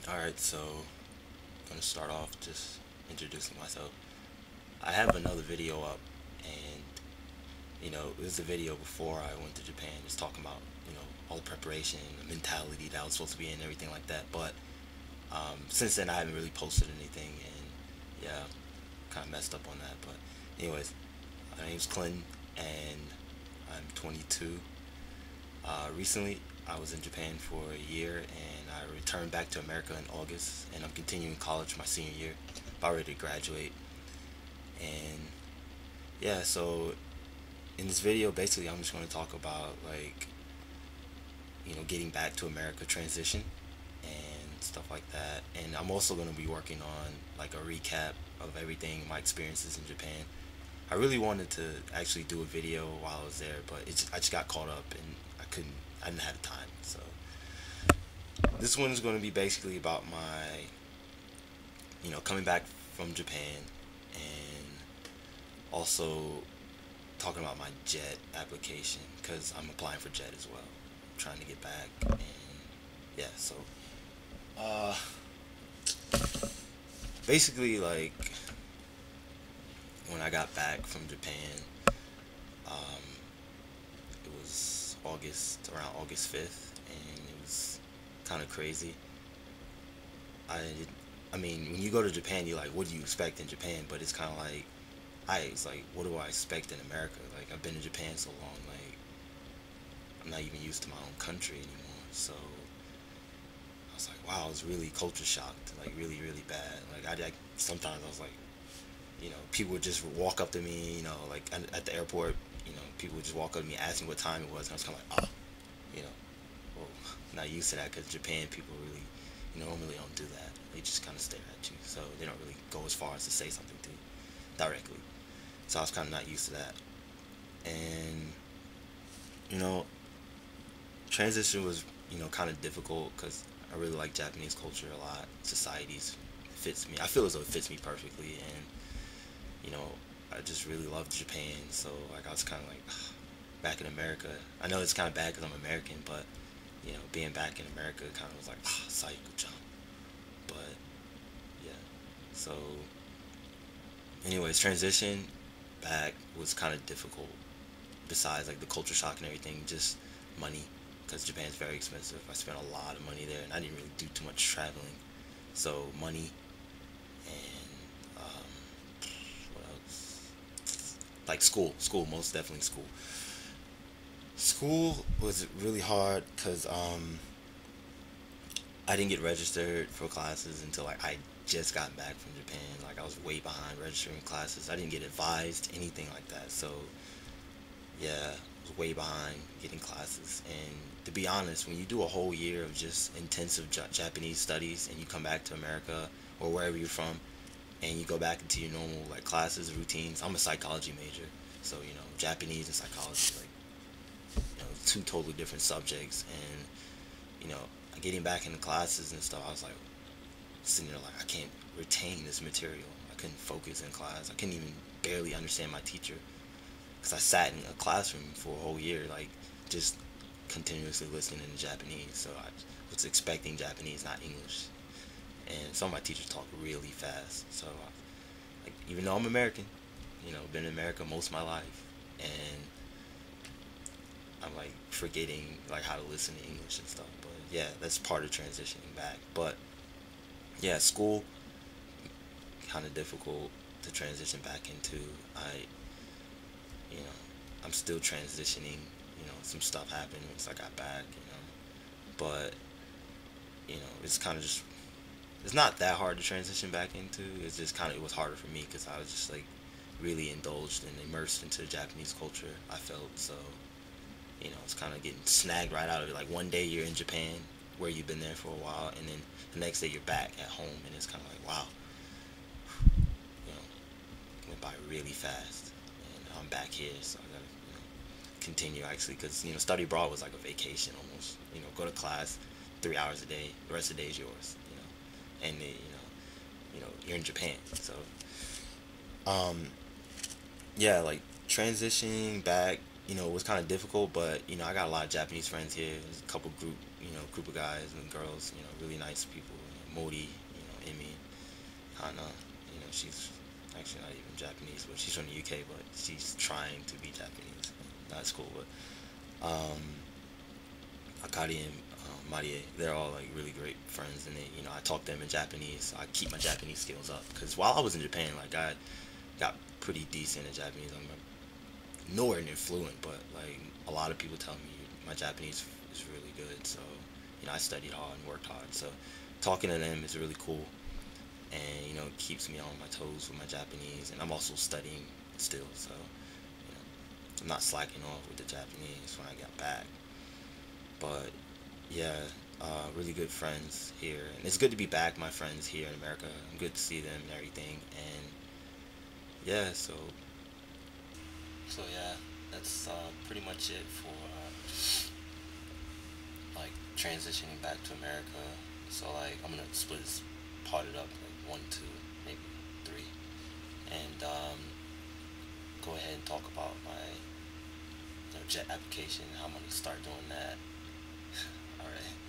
Alright, so I'm gonna start off just introducing myself. I have another video up, and it was a video before I went to Japan, just talking about all the preparation, the mentality that I was supposed to be in, and everything like that. But since then, I haven't really posted anything, and yeah, kind of messed up on that. But anyways, my name's Clinton, and I'm 22. Recently, I was in Japan for a year, and I returned back to America in August, and I'm continuing college my senior year, about ready to graduate. And yeah, so in this video, basically, I'm just going to talk about like getting back to America transition and stuff like that. And I'm also going to be working on like a recap of everything, my experiences in Japan. I really wanted to actually do a video while I was there, but I just got caught up and I didn't have time. So this one is going to be basically about my, coming back from Japan, and also talking about my JET application because I'm applying for JET as well. I'm trying to get back, and yeah, so uh, basically, like when I got back from Japan, um, it was around August 5th, and it was kind of crazy. I did, I mean, when you go to Japan, you're like, what do you expect in Japan? But it's kind of like, it's like, what do I expect in America? Like, I've been in Japan so long, like, I'm not even used to my own country anymore. So I was like, wow, I was really culture shocked, like, really, really bad. Like, sometimes I was like, people would just walk up to me, like at the airport, people would just walk up to me, ask me what time it was, and I was kind of like, you know, well, I'm not used to that because Japan people really, normally don't do that. They just kind of stare at you, so they don't really go as far as to say something to you directly. So I was kind of not used to that, and you know, transition was kind of difficult because I really like Japanese culture a lot. Societies fits me. I feel as though it fits me perfectly, and you know, I just really loved Japan. So like I was kind of like back in America. I know it's kind of bad because I'm American, but being back in America kind of was like psycho jump. But yeah, so anyways, transition back was kind of difficult. Besides like the culture shock and everything, just money because Japan's very expensive. I spent a lot of money there, and I didn't really do too much traveling. So money and what else? Like school, most definitely school. School was really hard because I didn't get registered for classes until like I just got back from Japan. Like I was way behind registering classes. I didn't get advised anything like that. So yeah, I was way behind getting classes. And to be honest, when you do a whole year of just intensive Japanese studies and you come back to America or wherever you're from and you go back into your normal like classes, routines. I'm a psychology major, so Japanese and psychology like two totally different subjects. And you know getting back into classes and stuff, I was like sitting there like I can't retain this material. I couldn't focus in class. I couldn't even barely understand my teacher because I sat in a classroom for a whole year, like just continuously listening in Japanese. So I was expecting Japanese, not English. And some of my teachers talk really fast. So like even though I'm American, been in America most of my life, and I'm like forgetting like how to listen to English and stuff. But yeah, that's part of transitioning back. But yeah, school kind of difficult to transition back into. You know, I'm still transitioning. Some stuff happened once I got back. But it's kind of just it's not that hard to transition back into. It's just kind of it was harder for me because I was just like really indulged and immersed into Japanese culture. I felt so. It's kind of getting snagged right out of it. Like one day you're in Japan where you've been there for a while, and then the next day you're back at home, and it's kind of like wow, you know, went by really fast, and I'm back here, so I gotta continue actually because study abroad was like a vacation almost. Go to class 3 hours a day, the rest of the day is yours. And then, you're in Japan, so um yeah, like transitioning back, was kind of difficult, but I got a lot of Japanese friends here. There's a couple group of guys and girls, really nice people. Modi, Emi, Hana. She's actually not even Japanese, but she's from the UK, but she's trying to be Japanese. That's cool, but Akari and Marie, they're all like really great friends, and I talk to them in Japanese. I keep my Japanese skills up because while I was in Japan, like I got pretty decent at Japanese. I'm nowhere near fluent, but like a lot of people tell me my Japanese is really good. So I studied hard and worked hard. So talking to them is really cool, and it keeps me on my toes with my Japanese. And I'm also studying still, so I'm not slacking off with the Japanese when I got back. But yeah, really good friends here, and it's good to be back. My friends here in America, I'm good to see them and everything. And yeah, so yeah, that's pretty much it for like transitioning back to America. So like I'm gonna split this, part it up like one, two, maybe three, and go ahead and talk about my JET application. How I'm gonna start doing that. All right.